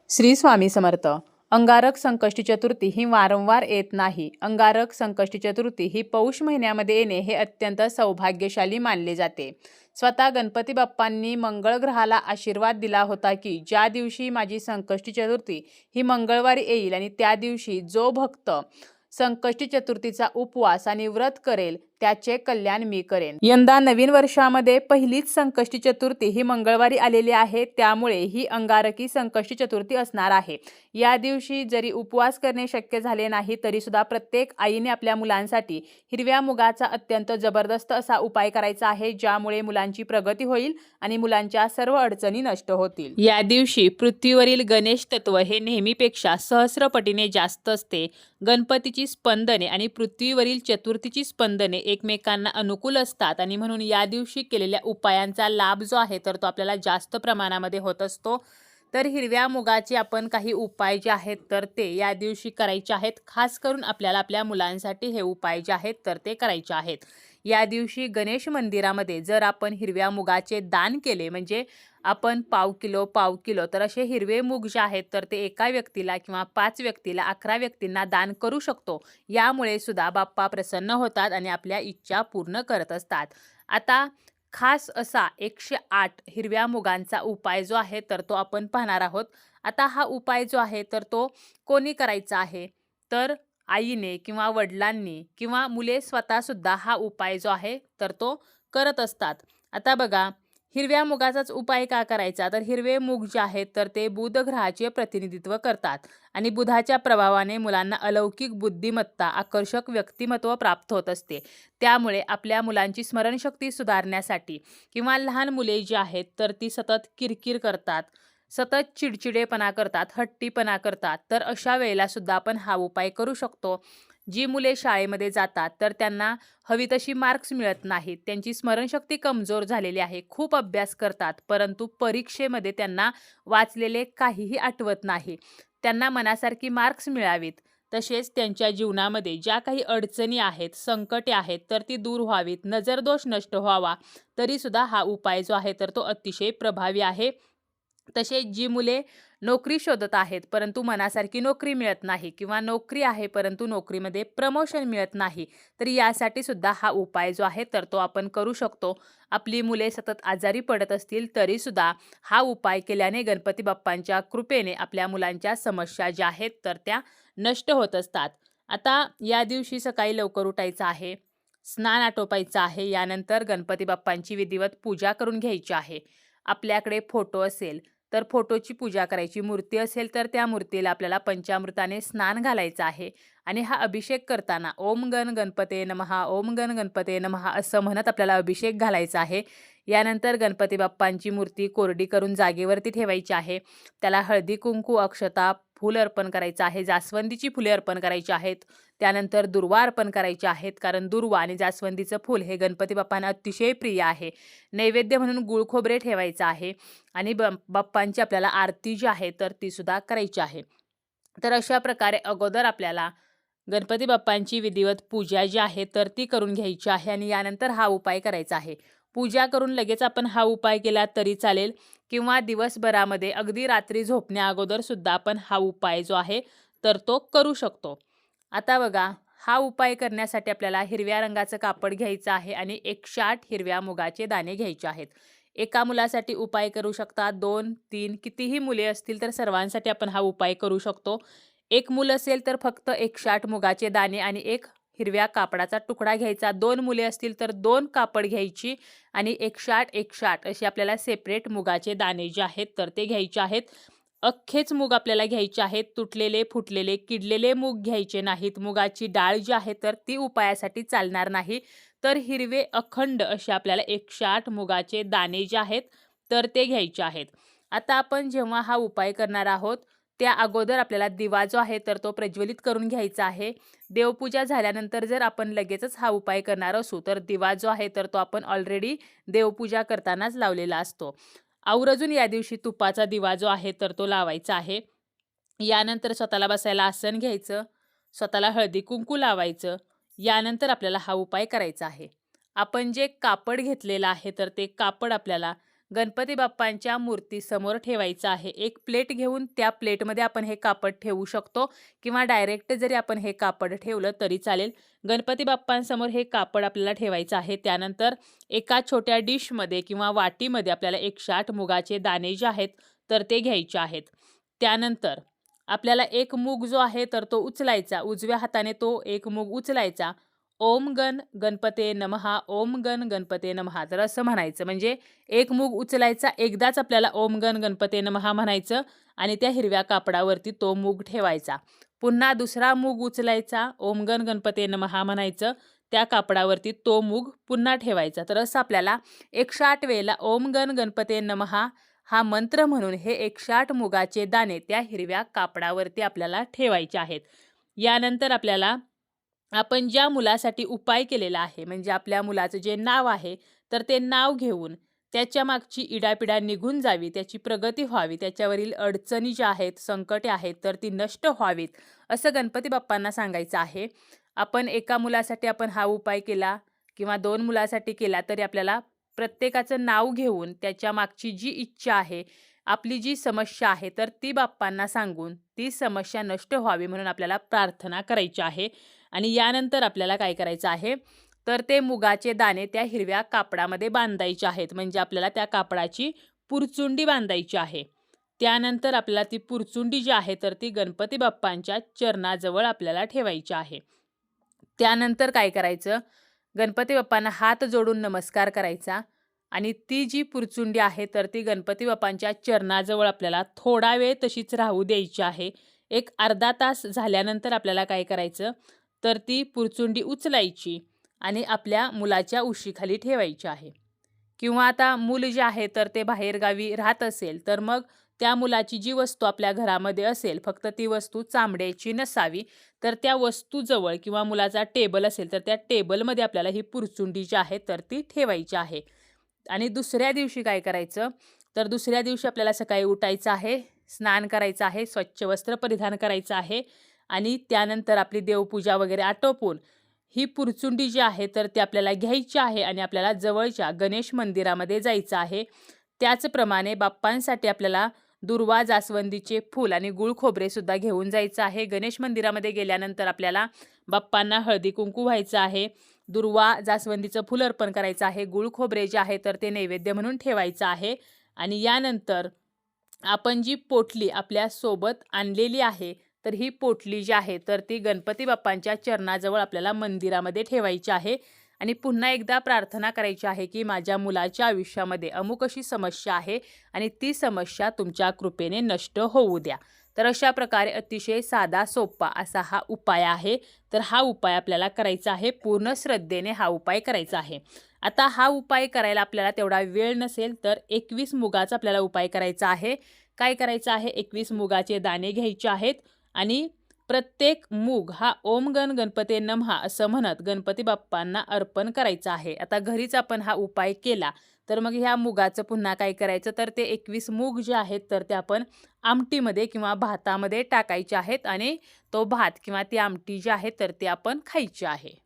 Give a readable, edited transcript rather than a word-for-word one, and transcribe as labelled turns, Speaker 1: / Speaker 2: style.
Speaker 1: श्री स्वामी समर्थ. अंगारक संकष्टी चतुर्थी ही वारंवार येत नाही. अंगारक संकष्टी चतुर्थी ही पौष महिन्यामध्ये येणे हे अत्यंत सौभाग्यशाली मानले जाते. स्वतः गणपती बाप्पांनी मंगळ ग्रहाला आशीर्वाद दिला होता की ज्या दिवशी माझी संकष्टी चतुर्थी ही मंगळवारी येईल आणि त्या दिवशी जो भक्त संकष्टी चतुर्थीचा उपवास आणि व्रत करेल त्याचे कल्याण मी करेन. यंदा नवीन वर्षामध्ये पहिलीच संकष्टी चतुर्थी ही मंगळवारी आलेली आहे, त्यामुळे ही अंगारकी संकष्टी चतुर्थी असणार आहे. या दिवशी जरी उपवास करणे शक्य झाले नाही तरी सुद्धा प्रत्येक आईने आपल्या मुलांसाठी हिरव्या मुगाचा अत्यंत जबरदस्त असा उपाय करायचा आहे, ज्यामुळे मुलांची प्रगती होईल आणि मुलांच्या सर्व अडचणी नष्ट होतील. या दिवशी पृथ्वीवरील गणेश तत्व हे नेहमीपेक्षा सहस्रपटीने जास्त असते. गणपतीची स्पंदने आणि पृथ्वीवरील चतुर्थीची स्पंदने एकमेकांना अनुकूल असतात आणि म्हणून या दिवशी केलेल्या उपायांचा लाभ जो आहे तर तो आपल्याला जास्त प्रमाणामध्ये होत असतो. तर हिरव्या मुगाचे आपण काही उपाय जे आहेत तर ते या दिवशी करायचे आहेत. खास करून आपल्याला आपल्या मुलांसाठी हे उपाय जे आहेत तर ते करायचे आहेत. या दिवशी गणेश मंदिरामध्ये जर आपण हिरव्या मुगाचे दान केले, म्हणजे आपण पाव किलो तर असे हिरवे मूग जे आहेत तर ते एका व्यक्तीला किंवा 5 व्यक्तीला 11 व्यक्तींना दान करू शकतो. यामुळे सुद्धा बाप्पा प्रसन्न होतात आणि आपल्या इच्छा पूर्ण करत असतात. आता खास असा 108 हिरव्या मुगांचा उपाय जो आहे तर तो आपण पाहणार आहोत. आता हा उपाय जो आहे तर तो कोणी करायचा आहे, तर आईने किंवा वडिलांनी किंवा मुले स्वतःसुद्धा हा उपाय जो आहे तर तो करत असतात. आता बघा, हिरव्या मुगाचाच उपाय का करायचा, तर हिरवे मूग जे आहेत तर ते बुध ग्रहाचे प्रतिनिधित्व करतात आणि बुधाच्या प्रभावाने मुलांना अलौकिक बुद्धिमत्ता, आकर्षक व्यक्तिमत्व प्राप्त होत असते. त्यामुळे आपल्या मुलांची स्मरणशक्ती सुधारण्यासाठी किंवा लहान मुले जी आहेत तर ती सतत किरकिर करतात, सतत चिडचिडेपणा करतात, हट्टीपणा करतात, तर अशा वेळेला सुद्धा आपण हा उपाय करू शकतो. जी मुले शाळेमध्ये जातात तर त्यांना हवी तशी मार्क्स मिळत नाहीत, त्यांची स्मरणशक्ती कमजोर झालेली आहे, खूप अभ्यास करतात परंतु परीक्षेमध्ये त्यांना वाचलेले काहीही आठवत नाही. त्यांना मनासारखी मार्क्स मिळावीत, तसेच त्यांच्या जीवनामध्ये ज्या काही अडचणी आहेत, संकटे आहेत तर ती दूर व्हावीत, नजरदोष नष्ट व्हावा, तरीसुद्धा हा उपाय जो आहे तर तो अतिशय प्रभावी आहे. तसेच जी मुले नोकरी शोधत आहेत परंतु मनासारखी नोकरी मिळत नाही किंवा नोकरी आहे परंतु नोकरीमध्ये प्रमोशन मिळत नाही, तर यासाठी सुद्धा हा उपाय जो आहे तर तो आपण करू शकतो. आपली मुले सतत आजारी पडत असतील तरीसुद्धा हा उपाय केल्याने गणपती बाप्पांच्या कृपेने आपल्या मुलांच्या समस्या ज्या आहेत तर त्या नष्ट होत असतात. आता या दिवशी सकाळी लवकर उठायचं आहे, स्नान आटोपायचं आहे, यानंतर गणपती बाप्पांची विधिवत पूजा करून घ्यायची आहे. आपल्याकडे फोटो असेल तर फोटोची पूजा करायची, मूर्ती असेल तर त्या मूर्तीला आपल्याला पंचामृताने स्नान घालायचं आहे आणि हा अभिषेक करताना ओम गण गणपते नमः, ओम गण गणपते नमः असं म्हणत आपल्याला अभिषेक घालायचा आहे. यानंतर गणपती बाप्पांची मूर्ती कोरडी करून जागेवरती ठेवायची आहे. त्याला हळदी कुंकू, अक्षता, फूल अर्पण करायचं आहे, जास्वंदीची फुले अर्पण करायची आहेत. त्यानंतर दुर्वा अर्पण करायचे आहेत, कारण दुर्वा आणि जास्वंदीचं फूल हे गणपती बाप्पांना अतिशय प्रिय आहे. नैवेद्य म्हणून गुळ खोबरे ठेवायचं आहे आणि बाप्पांची आपल्याला आरती जी आहे तर ती सुद्धा करायची आहे. तर अशा प्रकारे अगोदर आपल्याला गणपती बाप्पांची विधिवत पूजा जी आहे तर ती करून घ्यायची आहे आणि यानंतर हा उपाय करायचा आहे. पूजा करून लगेच आपण हा उपाय केला तरी चालेल किंवा दिवसभरामध्ये अगदी रात्री झोपण्या अगोदर सुद्धा आपण हा उपाय जो आहे तर तो करू शकतो. आता बघा, हा उपाय करण्यासाठी आपल्याला हिरव्या रंगाचं कापड घ्यायचं आहे आणि 108 हिरव्या मुगाचे दाणे घ्यायचे आहेत. एका मुलासाठी उपाय करू शकता, 2, 3 कितीही मुले असतील तर सर्वांसाठी आपण हा उपाय करू शकतो. एक मूल असेल तर फक्त 108 मुगाचे दाणे आणि एक हिरव्या कापडाचा तुकडा घ्यायचा. 2 मुले असतील तर 2 कापड घ्यायची आणि 108 असे आपल्याला सेपरेट मुगाचे दाणे जे आहेत तर ते घ्यायचे आहेत. अख्खेच मूग आपल्याला घ्यायचे आहेत. तुटलेले, फुटलेले, किडलेले मूग घ्यायचे नाहीत. मुगाची डाळ जी आहे तर ती उपायासाठी चालणार नाही. तर हिरवे अखंड असे आपल्याला 108 मुगाचे दाणे जे आहेत तर ते घ्यायचे आहेत. आता आपण जेव्हा हा उपाय करणार आहोत त्या अगोदर आपल्याला दिवा जो आहे तर तो प्रज्वलित करून घ्यायचा आहे. देवपूजा झाल्यानंतर जर आपण लगेचच हा उपाय करणार असू तर दिवा जो आहे तर तो आपण ऑलरेडी देवपूजा करतानाच लावलेला असतो. आवर्जून या दिवशी तुपाचा दिवा जो आहे तर तो लावायचा आहे. यानंतर स्वतःला बसायला आसन घ्यायचं, स्वतःला हळदी कुंकू लावायचं. यानंतर आपल्याला हा उपाय करायचा आहे. आपण जे कापड घेतलेलं आहे तर ते कापड आपल्याला गणपती बाप्पांच्या मूर्तीसमोर ठेवायचं आहे. एक प्लेट घेऊन त्या प्लेटमध्ये आपण हे कापड ठेवू शकतो किंवा डायरेक्ट जरी आपण हे कापड ठेवलं तरी चालेल. गणपती बाप्पांसमोर हे कापड आपल्याला ठेवायचं आहे. त्यानंतर एका छोट्या डिशमध्ये किंवा वाटीमध्ये आपल्याला 108 मुगाचे दाणे जे आहेत तर ते घ्यायचे आहेत. त्यानंतर आपल्याला एक मूग जो आहे तर तो उचलायचा. उजव्या हाताने तो एक मूग उचलायचा. ओम गण गणपते नमः, ओम गण गणपते नमः. तर असं म्हणायचं. म्हणजे एक मूग उचलायचा, एकदाच आपल्याला ओम गण गणपते नमः म्हणायचं आणि त्या हिरव्या कापडावरती तो मूग ठेवायचा. पुन्हा दुसरा मूग उचलायचा, ओम गण गणपते नमः म्हणायचं, त्या कापडावरती तो मूग पुन्हा ठेवायचा. तर असं आपल्याला 108 वेळेला ओम गण गणपते नमः हा मंत्र म्हणून हे 108 मुगाचे दाणे त्या हिरव्या कापडावरती आपल्याला ठेवायचे आहेत. यानंतर आपल्याला आपण ज्या मुलासाठी उपाय केलेला आहे, म्हणजे आपल्या मुलाचं जे नाव आहे तर ते नाव घेऊन त्याच्या मागची इडापिडा निघून जावी, त्याची प्रगती व्हावी, त्याच्यावरील अडचणी ज्या आहेत, संकटे आहेत तर ती नष्ट व्हावीत, असं गणपती बाप्पांना सांगायचं आहे. आपण एका मुलासाठी आपण हा उपाय केला किंवा 2 मुलासाठी केला तरी आपल्याला प्रत्येकाचं नाव घेऊन त्याच्या मागची जी इच्छा आहे, आपली जी समस्या आहे तर ती बाप्पांना सांगून ती समस्या नष्ट व्हावी म्हणून आपल्याला प्रार्थना करायची आहे. आणि यानंतर आपल्याला काय करायचं आहे तर ते मुगाचे दाणे त्या हिरव्या कापडामध्ये बांधायचे आहेत. म्हणजे आपल्याला त्या कापडाची पुरचुंडी बांधायची आहे. त्यानंतर आपल्याला ती पुरचुंडी जी आहे तर ती गणपती बाप्पांच्या चरणाजवळ आपल्याला ठेवायची आहे. त्यानंतर काय करायचं, गणपती बाप्पांना हात जोडून नमस्कार करायचा आणि ती जी पुरचुंडी आहे तर ती गणपती बाप्पांच्या चरणाजवळ आपल्याला थोडा वेळ तशीच राहू द्यायची आहे. एक अर्धा तास झाल्यानंतर आपल्याला काय करायचं तर ती पुरचुंडी उचलायची आणि आपल्या मुलाच्या उशीखाली ठेवायची आहे. किंवा आता मूल जे आहे तर ते बाहेरगावी राहत असेल तर मग त्या मुलाची जी वस्तू आपल्या घरामध्ये असेल, फक्त ती वस्तू चामड्याची नसावी, तर त्या वस्तूजवळ किंवा मुलाचा टेबल असेल तर त्या टेबलमध्ये आपल्याला ही पुरचुंडी जी आहे तर ती ठेवायची आहे. आणि दुसऱ्या दिवशी काय करायचं तर दुसऱ्या दिवशी आपल्याला सकाळी उठायचं आहे, स्नान करायचं आहे, स्वच्छ वस्त्र परिधान करायचं आहे आणि त्यानंतर आपली देवपूजा वगैरे आटोपून ही पुरचुंडी जी आहे तर ती आपल्याला घ्यायची आहे आणि आपल्याला जवळच्या गणेश मंदिरामध्ये जायचं आहे. त्याचप्रमाणे बाप्पांसाठी आपल्याला दुर्वा, जास्वंदीचे फूल आणि गुळ खोबरेसुद्धा घेऊन जायचं आहे. गणेश मंदिरामध्ये गेल्यानंतर आपल्याला बाप्पांना हळदी कुंकू व्हायचं आहे, दुर्वा, जास्वंदीचं फूल अर्पण करायचं आहे, गुळ खोबरे जे आहे तर ते नैवेद्य म्हणून ठेवायचं आहे. आणि यानंतर आपण जी पोटली आपल्यासोबत आणलेली आहे तर ही पोटली जी आहे तर ती गणपती बाप्पांच्या चरणाजवळ आपल्याला मंदिरामध्ये ठेवायची आहे. आणि पुन्हा एकदा प्रार्थना करायची आहे की माझ्या मुलाच्या आयुष्यामध्ये अमुक अशी समस्या आहे आणि ती समस्या तुमच्या कृपेने नष्ट होऊ द्या. तर अशा प्रकारे अतिशय साधा सोपा असा हा उपाय आहे. तर हा उपाय आपल्याला करायचा आहे, पूर्ण श्रद्धेने हा उपाय करायचा आहे. आता हा उपाय करायला आपल्याला तेवढा वेळ नसेल तर 21 मुगाचा आपल्याला उपाय करायचा आहे. काय करायचं आहे, 21 मुगाचे दाणे घ्यायचे आहेत आणि प्रत्येक मूग हा ओम गण गणपते नमः असं म्हणत गणपती बाप्पांना अर्पण करायचं आहे. आता घरीच आपण हा उपाय केला तर मग ह्या मुगाचं पुन्हा काय करायचं तर ते 21 मूग जे आहेत तर ते आपण आमटीमध्ये किंवा भातामध्ये टाकायचे आहेत आणि तो भात किंवा ती आमटी जी आहे तर ती आपण खायची आहे.